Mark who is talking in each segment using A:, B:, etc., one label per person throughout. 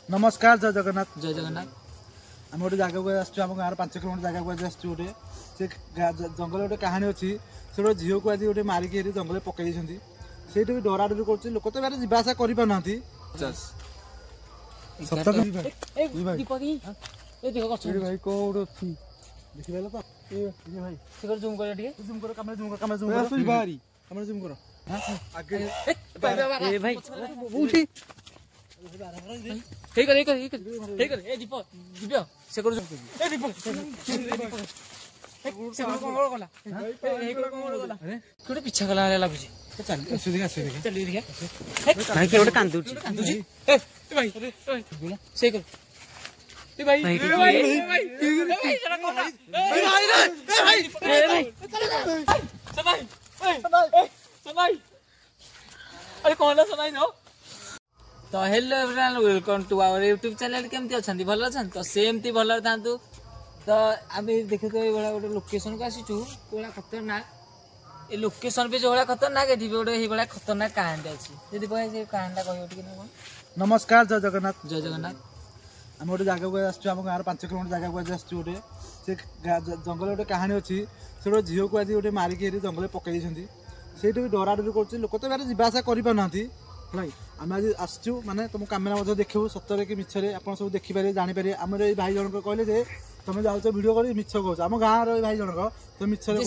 A: नमस्कार जय जगन्नाथ
B: जय जगन्नाथ
A: आम गोटे जगह को आम गाँव 5 किलोमीटर जगह को आज गोटे से जंगल गोटे कहानी अच्छी से गोटे झील को आज गोटे मारिकी जंगल पकई से भी डरा डरी कर लोक तो बारे जावासा कर
B: पिछा कला लगुच अरे कौन सुनाई दो तो hello everyone welcome to our YouTube channel केमती अच्छा भल अच्छा तो सेमती भल था तो आम देखे तो ये गोटे लोकेशन को आसीचु कोड़ा खतरनाक ये लोकेशन पे जो भाया खतरनाक ये गोटे भाया खतरनाक कहानी अच्छी जब कहे से कहानी कह
A: नमस्कार जय जगन्नाथ
B: जय जगन्नाथ
A: आम गोटे जगह को आम गाँव 5 किलोमीटर जगह को आज गोटे से जंगल गोटे कहानी अच्छी से गोटे झील को आज गोटे मारिकी जंगल पकई से भी डरा डरी कर लोक तो बारे जावासा कर आम आज आसचु माने तुम कैमेरा देखू सतरे कि मिछरे आप सब देखिपारे जानीपारे आम भाई जनक कहले तुम जाऊच वीडियो कर मिछ कह आम गाँव भाई जनक तो मिछरे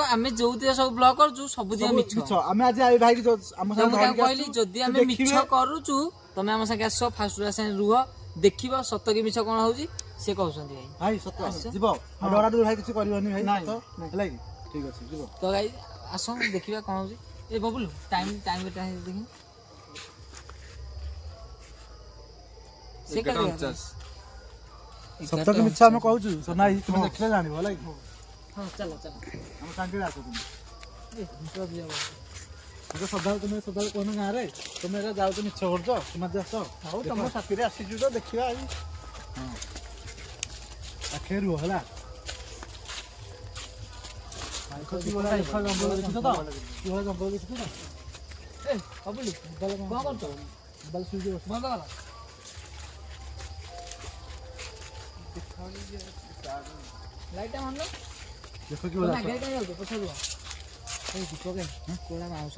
B: आम जो सब ब्लॉग कर सब मिछ
A: आम आज भाई
B: कहली जदि आम मिछ करूचु तुम आम संगे आस फास्ट रुह देख सत कि मिछ कौन हो सी कहते
A: भाई सत जीव डरा डरी भाई किसी करनी भाई ठीक अच्छे
B: तो भाई आस देखा कौन हो ए बबुल टाइम टाइम देखी
A: सप्ताह के मिछा हम कहू तो ना तुम देखले जानी होला
B: हां चलो चलो
A: हम सांगे आसो तुम सदा तुम सदा कोन गाँ रे तुम एरा जाउ तो मिछ करछ तुम आस हाउ तुम साथी रे आसी छु तो देखिबा आई हां आखेरु होला की बोला जंगल देखि तो की बोला जंगल देखि तो ए बबुल बल कोन करछ बल सुजी बंद करा लाइट ऑन लो देखो कि बोला आगे कहीं जाओ पछा दो ए दीपक है कोला माउस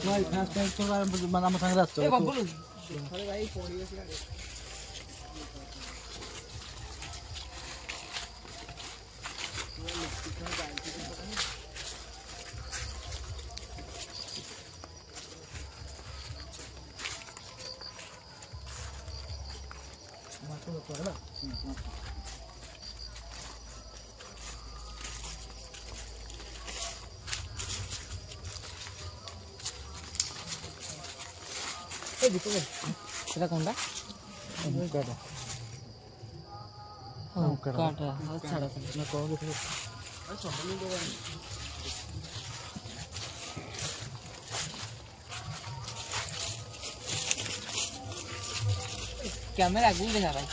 A: भाई फास्ट टाइम तो मन हम संग रात ए बबुल अरे भाई पड़ी है गाड़ी
B: kita konda kadah kadah cara na kau देखो कैमरा आगे देखा भाई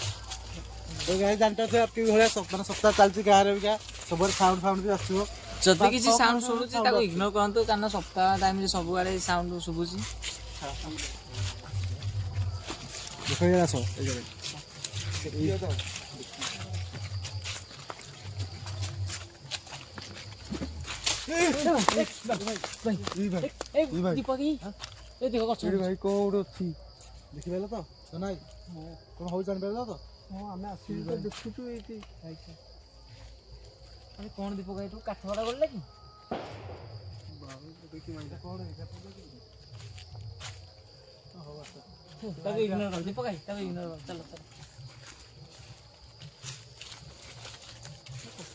A: तो गाइस जानते थे आपकी भले माने सप्ताह चलती गाँ रे क्या सब साउंड साउंड भी आसथिबो
B: जदि किसी साउंड सुबुची ताको इग्नोर करंतु कारण सप्ताह टाइम रे सब आड़े साउंड सुबुची
A: देखो ये आसो ये तो भाई
B: दीपक ए देखो कछ
A: भाई कोड अछि देखि बेला तो सुनाई कोन हो जान बेला तो हां हमें आसी तो देखु तू एती
B: अरे कौन दीपक भाई तू काठ वाला बोल लगी
A: बाबू देखि माइटा कोन है हो
B: तब इग्नोर कर दीपक भाई तब इग्नोर कर चलो चलो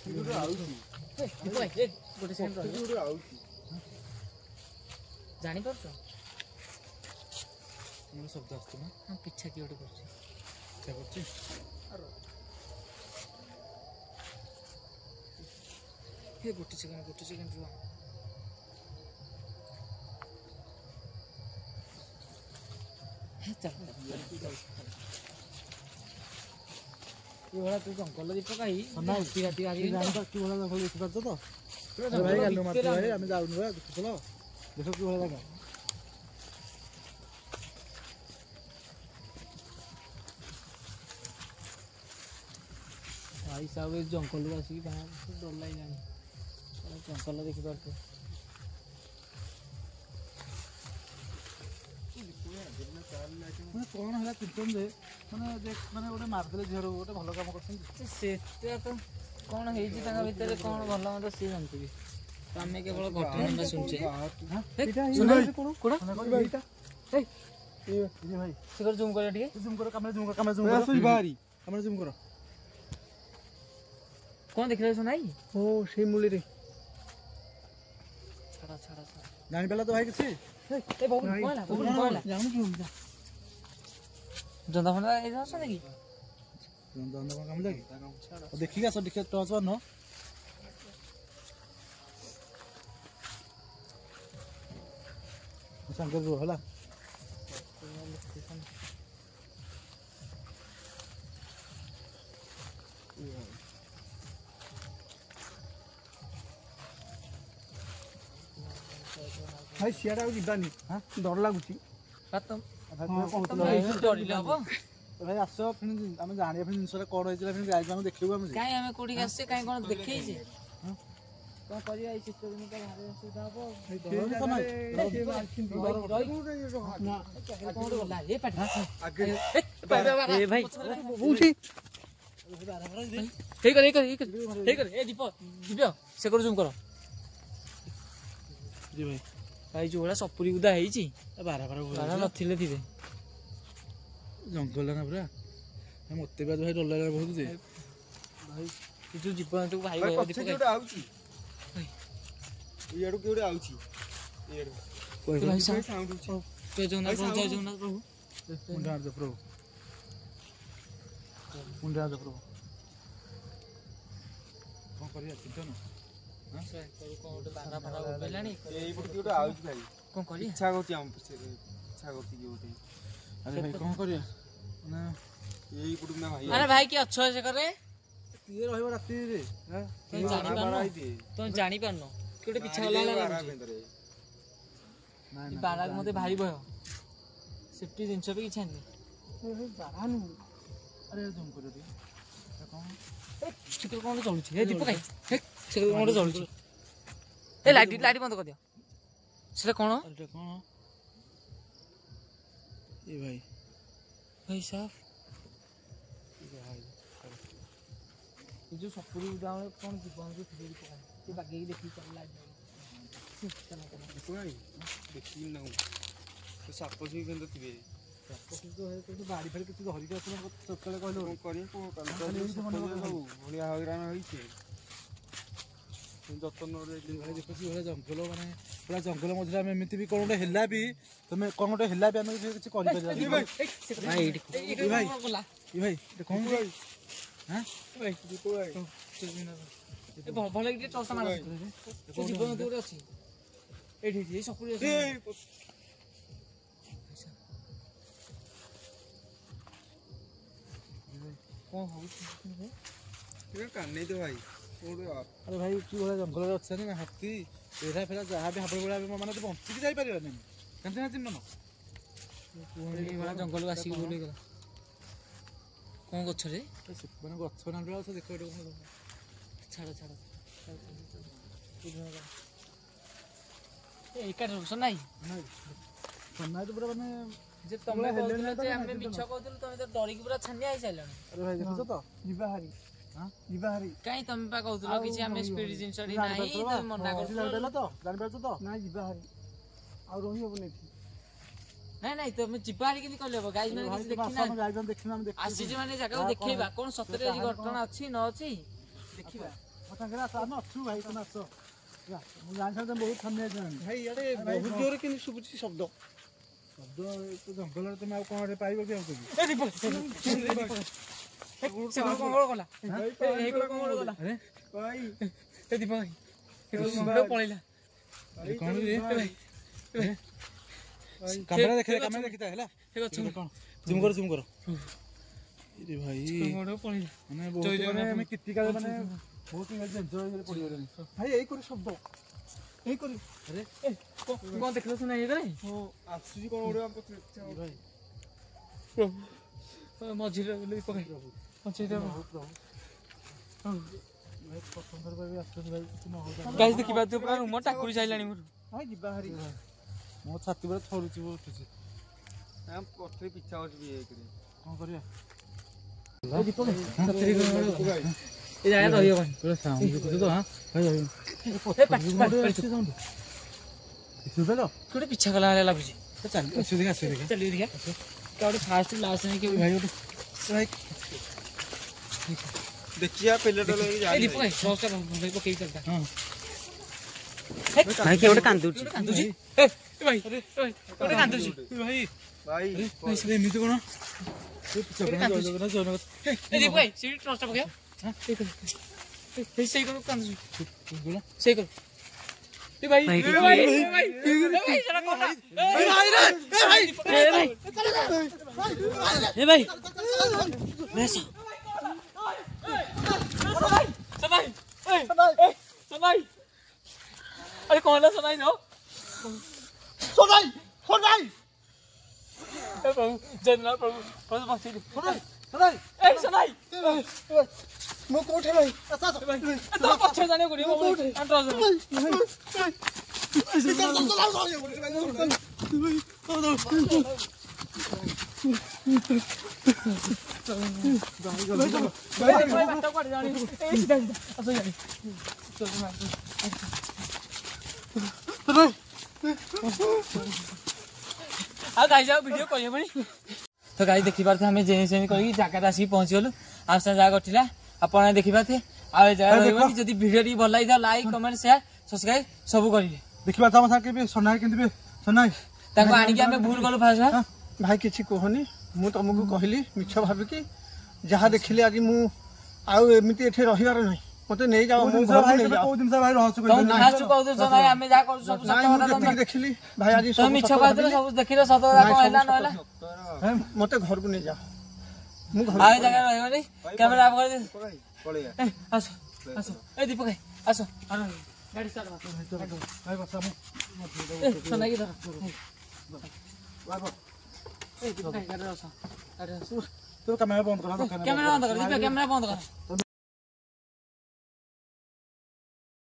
A: वीडियो आउची
B: दीपक भाई गोटे सेकंड रह
A: वीडियो आउची
B: जानि परछ
A: मन शब्द आछत ना
B: हां पिछा की ओटे करछ
A: क्या करछ
B: हे गोटे सेकंड रुआ हे चल ये वाला तू जंगल दीपक भाई
A: सना
B: उठी राती आगे
A: जानता की वाला जंगल देखि पाछ तो भाई गालु मात्र भाई हम जाउनु रे देखलो देखो की वाला जगह
B: भाई साहब ये जंगल को आसिक बाहर डर लगे जंगल देखिपे
A: ମାନେ କଣ ହେଲା କୀର୍ତ୍ତନ ଯେ ମାନେ ଗୋଟେ ମାରିଦେଲେ ଝିଅର ଗୋଟେ ଭଲ କାମ କରୁଛନ୍ତି
B: ସେଟା ତ କଣ ହେଇଛି ତାଙ୍କ ଭିତରେ କଣ ଭଲ ମନ୍ଦ ସିଏ ଜାଣିଥିବେ ଆମେ କେବଳ ଘଟଣା ଶୁଣୁଛେ
A: ଭାଇ
B: ସେ ଜୁମ୍ କରିବା ଟିକେ
A: ଜୁମ୍ କର କାମରେ ଜୁମ୍ କର
B: କଣ ଦେଖିଲେ ଶୁଣାଇ
A: ଓ ସେଇ ମୂଳିରେ
B: ଛାଡ଼ ଛାଡ଼ ଛାଡ଼
A: ଜାଣିପାରିଲା ତ ଭାଇ କିଛି
B: ଜନ୍ଦା ଫନ୍ଦା ଏଇ ଅଛନ୍ତି କି
A: ଦେଖିକି ଆସ ଟିକେ ଟଚ୍ ନ ସାଙ୍ଗରେ ରୁହ ହେଲା ଭାଇ ସିଆଡ଼େ ଆଉ ଯିବାନି ଡର ଲାଗୁଛି
B: ଡରିଲେ ହବ
A: ଭାଇ ଆସ ଆମେ ଜାଣିବା ପାଇଁ ଜିନିଷଟା କଣ ହେଇଥିଲା ଯାଇକି ଆମେ ଦେଖିବୁ ଆମେ
B: କାଇଁ ଆମେ କୋଉଠିକି ଆସିଛେ କାଇଁ କଣ ଦେଖେଇଛେ କଣ କରିବା ଏଇ ଶୀତ ଦିନ ତ ଭାରି ଅସୁବିଧା ହବ ସେ କର ଜୁମ୍ କର ଭାଇ ଯୋଉ ଭଳିଆ ସପୁରି ବୁଦା ହେଇଛି ବାରା ନଥିଲେ ଥିବେ
A: ଜଙ୍ଗଲ ନା ପୁରା ମତେ ବି ଭାଇ ଡର ଲାଗିଲା ବହୁତ ଯେ
B: ଭାଇ ଯୋଉ ଜୀବଜନ୍ତୁ ଭାଇ
A: କଣ କରିବା ଚିନ୍ତା ନା
B: କଣ କରିବା
A: ଇଚ୍ଛା କରୁଛି ଆମ ଇଚ୍ଛା କରୁଛି ଆରେ ଭାଇ କଣ କରିବା
B: ଆରେ ଭାଇ କିଏ ଅଛ ସେ କରେ
A: କିଏ ରହିବ ରାତିରେ
B: ତମେ ଜାଣିପାରୁନ କି ଗୋଟେ ପିଛା ଗଲା ବାରାକୁ ମତେ ଭାରି ଭୟ ସେଫ୍ଟି ଜିନିଷ ବି କିଛି ଆଣିନି
A: ଆରେ ଜୁମ୍ କରିବ
B: ଟିକେ କଣ ଚଳୁଛି ଏ ଦୀପ କାଇଁ ସେ କଣ ଚଳୁଛି ଏ ଲାଇଟ୍ ବନ୍ଦ କରିଦିଅ ସେଟା କଣ
A: କଣ ଏ ଭାଇ
B: ଭାଇ ସାହେବ ଏ ଯୋଉ ସପୁରି ଉଦାହରଣ କଣ ଜୀବନକୁ ଫିରେଇ ପକାଏ ସେ ବାଗେଇକି ଦେଖିକି ଚାଲିଲା
A: ଦେଖିବି ନା ସାପ ସେଇ କେମିତି ଥିବେ ବାଡ଼ି ଫାଡ଼ି କିଛି ଧରିକି ଆସିବ ସକାଳେ କହିଲେ କଣ କରିବା ଭଳିଆ ହଇରାଣ ହେଇଛି ଯତ୍ନ ଦେଖୁଛି ଜଙ୍ଗଲ ମାନେ ପୁରା ଜଙ୍ଗଲ ମଝିରେ ଆମେ ଏମିତି ବି କଣ ଗୋଟେ ହେଲା ବି ତମେ କଣ ଗୋଟେ ହେଲା ବି ଆମେ କିଛି କରିପାରିବା
B: ଭଲ ଟିକେ ଚଷା ମାର ଜୀବଜନ୍ତୁ ଗୋଟେ ଅଛି ଏଇଠି ସପୁରି ଅଛି କଣ ହଉଛି
A: କାନେଇ ତ ଭାଇ ଆରେ ଭାଇ କି ଭଳିଆ ଜଙ୍ଗଲରେ ଅଛନ୍ତି ନା ହାତୀ ଏରା ଫେରା ଯାହା ବି ହାବଳ ଭଳିଆ ମାନେ ବଞ୍ଚିକି ଯାଇପାରିବାନି ଜାଣିଛ ନା ଚିହ୍ନ
B: ଏଇଭଳିଆ ଜଙ୍ଗଲକୁ ଆସିକି ବୁଲେଇଗଲା କଣ ଗଛରେ
A: ମାନେ ଗଛ ନାଣ୍ଡ ଅଛ ଦେଖ ଏଠି କଣ
B: ଛାଡ଼ ଏକାଠି ରହୁଛ ନାଇଁ
A: ସନ୍ନାଇ ତ ପୁରା ମାନେ
B: ଯେ ତମେ କହୁଥିଲ ଯେ ଆମେ ମିଛ କହୁଥିଲୁ ତମେ ତ ଡରିକି ପୁରା ଛାନିଆ ହେଇସାରିଲଣି
A: ଆରେ ଭାଇ ଦେଖୁଛ ତ ଯିବା ହାରି
B: କାଇଁ ତମେ ପା କହୁଥିଲ କିଛି ଆମେ ସ୍ପିଡ ଜିନିଷ ନାହିଁ ମନା କରୁଥିଲ
A: ତ ଜାଣିପାରୁଛ ତ ନା ଯିବା ହାରି ଆଉ ରହିହବନି ଏଠି
B: ନାଇଁ ତମେ ଯିବା ହାରି କେମିତି କହିଲେ ହବ ଗାଈ ମାନେ କିଛି ଦେଖିନା ଆସିଛି ମାନେ ଜାଗାକୁ ଦେଖେଇବା କଣ ସତରେ ଆଜି ଘଟଣା ଅଛି ନ ଅଛି ଦେଖିବା
A: ସାଙ୍ଗରେ ଆସ ଆମେ ଅଛୁ ଭାଇ ତମେ ଆସ ମୁଁ ଜାଣିଥାନ୍ତି ବହୁତ ଛାନିଆ ଭାଇ ଇଆଡ଼େ ବହୁତ ଜୋରରେ କେମିତି ଶୁଭୁଛି ଶବ୍ଦ ଜଙ୍ଗଲରେ ତମେ ଆଉ କଣ ପାଇବ କି ଆଉ
B: ପଳେଇଲା
A: କ୍ୟାମେରା ଦେଖିଥା ହେଲା ଜୁମ୍ କର ଭାଇ ମାନେ ଆମେ କିତିକାଳେ ମାନେ ବହୁତ ଏନ୍ଜୟ ପଡ଼ିଗଲେଣି ଭାଇ ଏଇ କରି ଶବ୍ଦ ଏଇ କରି
B: ଆରେ କଣ ଦେଖିଲ ଶୁଣା ହେଇଗଲେ
A: ଆସୁଛି କଣ ଗୋଟେ ଭାଇ
B: ମଝିରେ ପକେଇ
A: ଭାଇ ପ୍ରଥମ ଥର ପାଇଁ ଆସୁଛନ୍ତି ଭାଇ କିଛି ନ ହଉ
B: ଗାଇସ୍ ଦେଖିବା ତୁ ପୁରା ରୁମ ଟାକୁରି ସାଇଲାଣି ମୋର
A: ଭାଇ ଯିବା ହାରି ମୋ ଛାତି ପୁରା ଥରୁଛି ଉଠୁଛି
C: ପଥରେ ପିଛା ହଉଛି ବି ଏକରେ
A: କଣ କରିବା
B: ଏ ଜାଗା ରହିବନି
A: ପୁରା ସାଉଣ୍ଡ ଶୁଭୁଛି ତ ହଁ ଭାଇ
B: ଗୋଟେ ପିଛା କଲା ଭଳିଆ ଲାଗୁଛି
A: ଆସିବି ଦେଖିଆ
B: ଚାଲି ଦେଖିଆ ଗୋଟେ ଫାଷ୍ଟ ଲାଷ୍ଟ ନେଇକି
A: ଭାଇ ଗୋଟେ ଭାଇ
C: ଦେଖିଆ ପିଲାଟା
B: ଏ ଦୀପ ଭାଇ ସସ୍ଟା ପକେଇ ଚାଲତା
A: ହଁ
B: ଭାଇ କିଏ ଗୋଟେ କାନ୍ଦୁଛି ଏ ଭାଇ ଗୋଟେ କାନ୍ଦୁଛି
A: ଭାଇ
C: ଭାଇ
A: ଭାଇ ସେ ଏମିତି କଣ
B: ଏ ଦୀପ ଭାଇ ସେଠି ଟର୍ଚଟା ପକେଇ ସେଇ କଣ କାନ୍ଦୁଛି ସେଇ କଣ ए भाई ए भाई जरा कौन ए भाई ए भाई बस सनाई सनाई अरे कौन है सनाई नो सनाई ए प्रभु जनरल प्रभु बस सनाई ए सनाई
A: मो कोठे भाई
B: तो पछे जाने को मो कोठे अंटर वीडियो करें तो गाई देखी पारे आम जे कर जगह आसिक पहुंची गलु आम से जगह घटिला आप देखिपारे आ जगह जब वीडियो भल लगी लाइक कमेंट शेयर सब्सक्राइब सब करेंगे
A: देखिबा तम साके सोनाई केंति सोनाई
B: ताको आनी के हमें भूल गलो फास्ट
C: भाई किछि कहनी मु तुमको कहली मिछ भाबिकी जहाँ देखिले आज मु आउ एमिति एठे रहिबार नै मते नै जाओ मु घर नै जाओ
A: को दिन से भाई रहस्य
B: तुम फास्ट कहू दे सोनाई हमें जा कर सब सत
C: मु
B: कथा
C: केतिक देखिली भाई आज
B: तो मिछ कहू सब देखिलो सत कथा कहला न होला
C: मते घर को नै जाओ मु घर
B: आ जगह रहइबो नै कैमरा ऑफ कर दे
C: पळेया
B: आसो आसो ए दीपक भाई आसो गाड़ी स्टार्ट
A: भाई बस हम
B: सोनाई की धर ए दीपक भाई गाड़ी आसो
A: तो कैमरा बंद करा
B: कैमरा बंद कर दीपक कैमरा बंद कर